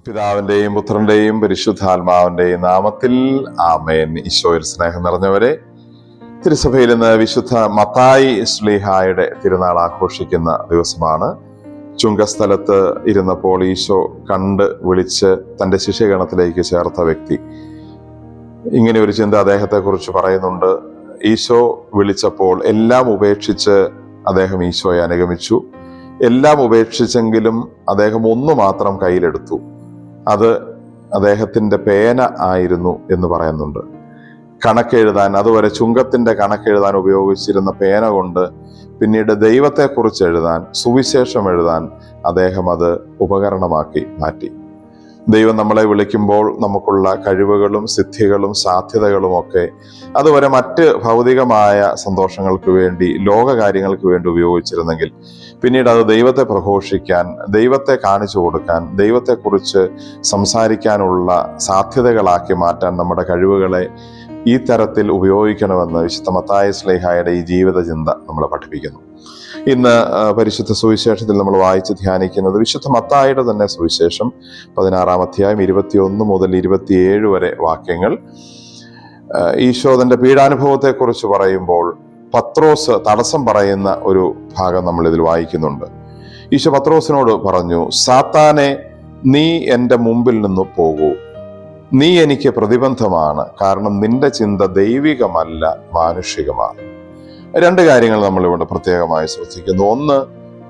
പിതാവിന്റെയും പുത്രന്റെയും പരിശുദ്ധാത്മാവിന്റെയും നാമത്തിൽ ആമേൻ. ഈശോയിൽ സ്നേഹം നിറഞ്ഞവരെ, തിരുസഭയിൽ ഇന്ന് വിശുദ്ധ മത്തായി ശ്ലീഹായുടെ തിരുനാൾ ആഘോഷിക്കുന്ന ദിവസമാണ്. ചുങ്കസ്ഥലത്ത് ഇരുന്നപ്പോൾ ഈശോ കണ്ട് വിളിച്ച് തൻ്റെ ശിഷ്യഗണത്തിലേക്ക് ചേർത്ത വ്യക്തി. ഇങ്ങനെ ഒരു ചിന്ത അദ്ദേഹത്തെക്കുറിച്ച് പറയുന്നുണ്ട്. ഈശോ വിളിച്ചപ്പോൾ എല്ലാം ഉപേക്ഷിച്ച് അദ്ദേഹം ഈശോയെ അനുഗമിച്ചു. എല്ലാം ഉപേക്ഷിച്ചെങ്കിലും അദ്ദേഹം ഒന്നു മാത്രം കയ്യിലെടുത്തു. അത് അദ്ദേഹത്തിൻ്റെ പേന ആയിരുന്നു എന്ന് പറയുന്നുണ്ട്. കണക്കെഴുതാൻ, അതുവരെ ചുങ്കത്തിൻ്റെ കണക്കെഴുതാൻ ഉപയോഗിച്ചിരുന്ന പേന കൊണ്ട് പിന്നീട് ദൈവത്തെക്കുറിച്ച് എഴുതാൻ, സുവിശേഷം എഴുതാൻ അദ്ദേഹം അത് ഉപകരണമാക്കി മാറ്റി. ദൈവം നമ്മളെ വിളിക്കുമ്പോൾ നമുക്കുള്ള കഴിവുകളും സിദ്ധികളും സാധ്യതകളും ഒക്കെ അതുവരെ മറ്റ് ഭൗതികമായ സന്തോഷങ്ങൾക്ക് വേണ്ടി, ലോകകാര്യങ്ങൾക്ക് വേണ്ടി ഉപയോഗിച്ചിരുന്നെങ്കിൽ പിന്നീട് അത് ദൈവത്തെ പ്രഘോഷിക്കാൻ, ദൈവത്തെ കാണിച്ചു കൊടുക്കാൻ, ദൈവത്തെക്കുറിച്ച് സംസാരിക്കാനുള്ള സാധ്യതകളാക്കി മാറ്റാൻ നമ്മുടെ കഴിവുകളെ ഈ തരത്തിൽ ഉപയോഗിക്കണമെന്ന് വിശുദ്ധ മത്തായി ശ്ലീഹായുടെ ഈ ജീവിത ചിന്ത നമ്മളെ പഠിപ്പിക്കുന്നു. ഇന്ന് പരിശുദ്ധ സുവിശേഷത്തിൽ നമ്മൾ വായിച്ച് ധ്യാനിക്കുന്നത് വിശുദ്ധ മത്തായിയുടെ തന്നെ സുവിശേഷം 16-ാം അധ്യായം 21 മുതൽ 27 വരെ വാക്യങ്ങൾ. ഈശോ തൻ്റെ പീഡാനുഭവത്തെക്കുറിച്ച് പറയുമ്പോൾ പത്രോസ് തടസ്സം പറയുന്ന ഒരു ഭാഗം നമ്മൾ ഇതിൽ വായിക്കുന്നുണ്ട്. ഈശോ പത്രോസിനോട് പറഞ്ഞു, സാത്താനെ, നീ എൻ്റെ മുമ്പിൽ നിന്ന് പോകൂ. നീ എനിക്ക് പ്രതിബന്ധമാണ്, കാരണം നിന്റെ ചിന്ത ദൈവികമല്ല, മാനുഷികമാണ്. രണ്ട് കാര്യങ്ങൾ നമ്മളിവിടെ പ്രത്യേകമായി ശ്രദ്ധിക്കുന്നു. ഒന്ന്,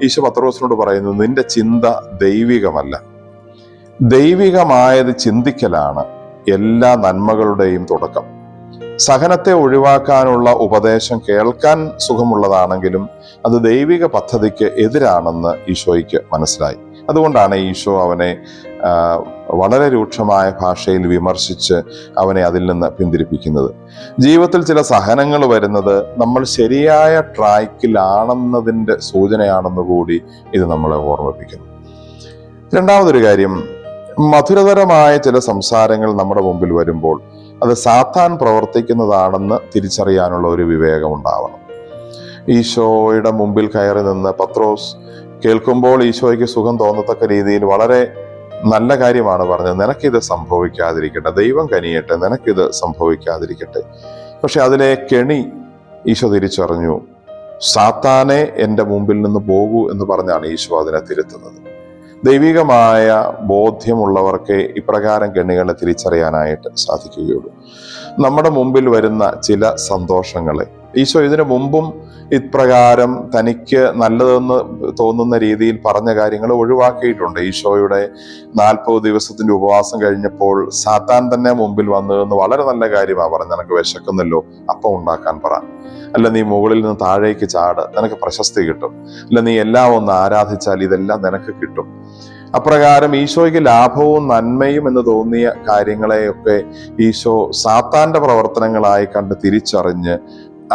ഈശോ പത്രോസിനോട് പറയുന്നു, നിന്റെ ചിന്ത ദൈവികമല്ല. ദൈവികമായത് ചിന്തിക്കലാണ് എല്ലാ നന്മകളുടെയും തുടക്കം. സഹനത്തെ ഒഴിവാക്കാനുള്ള ഉപദേശം കേൾക്കാൻ സുഖമുള്ളതാണെങ്കിലും അത് ദൈവിക പദ്ധതിക്ക് എതിരാണെന്ന് ഈശോയ്ക്ക് മനസ്സിലായി. അതുകൊണ്ടാണ് ഈശോ അവനെ വളരെ രൂക്ഷമായ ഭാഷയിൽ വിമർശിച്ച് അവനെ അതിൽ നിന്ന് പിന്തിരിപ്പിക്കുന്നത്. ജീവിതത്തിൽ ചില സഹനങ്ങൾ വരുന്നത് നമ്മൾ ശരിയായ ട്രാക്കിലാണെന്നതിൻ്റെ സൂചനയാണെന്ന് കൂടി ഇത് നമ്മളെ ഓർമ്മിപ്പിക്കുന്നു. രണ്ടാമതൊരു കാര്യം, മധുരതരമായ ചില സംസാരങ്ങൾ നമ്മുടെ മുമ്പിൽ വരുമ്പോൾ അത് സാത്താൻ പ്രവർത്തിക്കുന്നതാണെന്ന് തിരിച്ചറിയാനുള്ള ഒരു വിവേകം ഉണ്ടാവണം. ഈശോയുടെ മുമ്പിൽ കയറി നിന്ന് പത്രോസ് കേൾക്കുമ്പോൾ ഈശോയ്ക്ക് സുഖം തോന്നത്തക്ക രീതിയിൽ വളരെ നല്ല കാര്യമാണ് പറഞ്ഞത്. നിനക്കിത് സംഭവിക്കാതിരിക്കട്ടെ, ദൈവം കനിയട്ടെ, നിനക്കിത് സംഭവിക്കാതിരിക്കട്ടെ. പക്ഷെ അതിലെ കെണി ഈശോ തിരിച്ചറിഞ്ഞു. സാത്താനെ എൻ്റെ മുമ്പിൽ നിന്ന് പോകൂ എന്ന് പറഞ്ഞാണ് ഈശോ അതിനെ തിരുത്തുന്നത്. ദൈവികമായ ബോധ്യമുള്ളവർക്ക് ഇപ്രകാരം കെണികളെ തിരിച്ചറിയാനായിട്ട് സാധിക്കുകയുള്ളൂ. നമ്മുടെ മുമ്പിൽ വരുന്ന ചില സന്തോഷങ്ങളെ ഈശോ ഇതിനു മുമ്പും ഇപ്രകാരം തനിക്ക് നല്ലതെന്ന് തോന്നുന്ന രീതിയിൽ പറഞ്ഞ കാര്യങ്ങൾ ഒഴിവാക്കിയിട്ടുണ്ട്. ഈശോയുടെ 40 ദിവസത്തിന്റെ ഉപവാസം കഴിഞ്ഞപ്പോൾ സാത്താൻ തന്നെ മുമ്പിൽ വന്നതെന്ന് വളരെ നല്ല കാര്യമാണ് പറഞ്ഞത്. നിനക്ക് വിശക്കുന്നല്ലോ, അപ്പം ഉണ്ടാക്കാൻ പറ. അല്ല, നീ മുകളിൽ നിന്ന് താഴേക്ക് ചാട്, നിനക്ക് പ്രശസ്തി കിട്ടും. അല്ല, നീ എല്ലാം ഒന്ന് ആരാധിച്ചാൽ ഇതെല്ലാം നിനക്ക് കിട്ടും. അപ്രകാരം ഈശോയ്ക്ക് ലാഭവും നന്മയും എന്ന് തോന്നിയ കാര്യങ്ങളെയൊക്കെ ഈശോ സാത്താന്റെ പ്രവർത്തനങ്ങളായി കണ്ട് തിരിച്ചറിഞ്ഞ്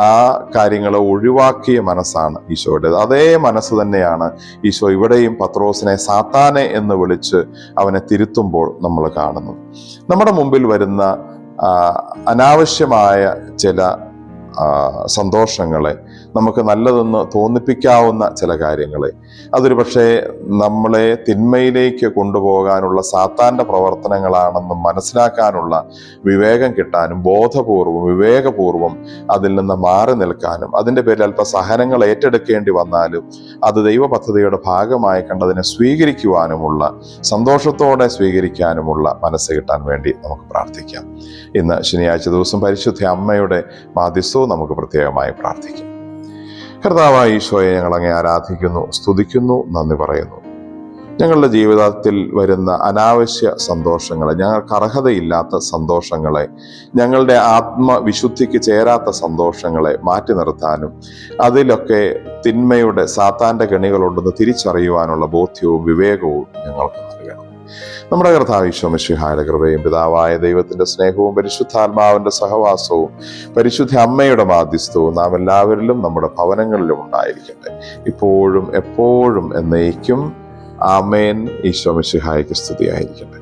ആ കാര്യങ്ങളെ ഒഴിവാക്കിയ മനസ്സാണ് ഈശോയുടേത്. അതേ മനസ്സ് തന്നെയാണ് ഈശോ ഇവിടെയും പത്രോസിനെ സാത്താനെ എന്ന് വിളിച്ച് അവനെ തിരുത്തുമ്പോൾ നമ്മൾ കാണുന്നത്. നമ്മുടെ മുമ്പിൽ വരുന്ന അനാവശ്യമായ ചില സന്തോഷങ്ങളെ, നമുക്ക് നല്ലതെന്ന് തോന്നിപ്പിക്കാവുന്ന ചില കാര്യങ്ങളെ, അതൊരു പക്ഷേ നമ്മളെ തിന്മയിലേക്ക് കൊണ്ടുപോകാനുള്ള സാത്താന്റെ പ്രവർത്തനങ്ങളാണെന്ന് മനസ്സിലാക്കാനുള്ള വിവേകം കിട്ടാനും ബോധപൂർവം വിവേകപൂർവം അതിൽ നിന്ന് മാറി നിൽക്കാനും അതിൻ്റെ പേരിൽ അല്പ സഹനങ്ങൾ ഏറ്റെടുക്കേണ്ടി വന്നാലും അത് ദൈവ പദ്ധതിയുടെ ഭാഗമായി കണ്ടതിനെ സ്വീകരിക്കുവാനുമുള്ള, സന്തോഷത്തോടെ സ്വീകരിക്കാനുമുള്ള മനസ്സ് കിട്ടാൻ വേണ്ടി നമുക്ക് പ്രാർത്ഥിക്കാം. ഇന്ന് ശനിയാഴ്ച ദിവസം പരിശുദ്ധ അമ്മയുടെ മാധ്യസ്ഥവും നമുക്ക് പ്രത്യേകമായി പ്രാർത്ഥിക്കാം. കർത്താവായ ഈശോയെ, ഞങ്ങൾ അങ്ങേ ആരാധിക്കുന്നു, സ്തുതിക്കുന്നു, നന്ദി പറയുന്നു. ഞങ്ങളുടെ ജീവിതത്തിൽ വരുന്ന അനാവശ്യ സന്തോഷങ്ങളെ, ഞങ്ങൾക്ക് അർഹതയില്ലാത്ത സന്തോഷങ്ങളെ, ഞങ്ങളുടെ ആത്മവിശുദ്ധിക്ക് ചേരാത്ത സന്തോഷങ്ങളെ മാറ്റി നിർത്താനും അതിലൊക്കെ തിന്മയുടെ സാത്താന്റെ കെണികളുണ്ടെന്ന് തിരിച്ചറിയുവാനുള്ള ബോധ്യവും വിവേകവും ഞങ്ങൾക്ക് നൽകണം. നമ്മുടെ കർത്താവ് ഈശോ മിശിഹായുടെ കൃപയും പിതാവായ ദൈവത്തിന്റെ സ്നേഹവും പരിശുദ്ധാത്മാവിന്റെ സഹവാസവും പരിശുദ്ധ അമ്മയുടെ മാധ്യസ്ഥവും നാം എല്ലാവരിലും നമ്മുടെ ഭവനങ്ങളിലും ഉണ്ടായിരിക്കട്ടെ, ഇപ്പോഴും എപ്പോഴും എന്നേക്കും. ആമേൻ. ഈശോ മിശിഹായ്ക്ക് സ്തുതിയായിരിക്കട്ടെ.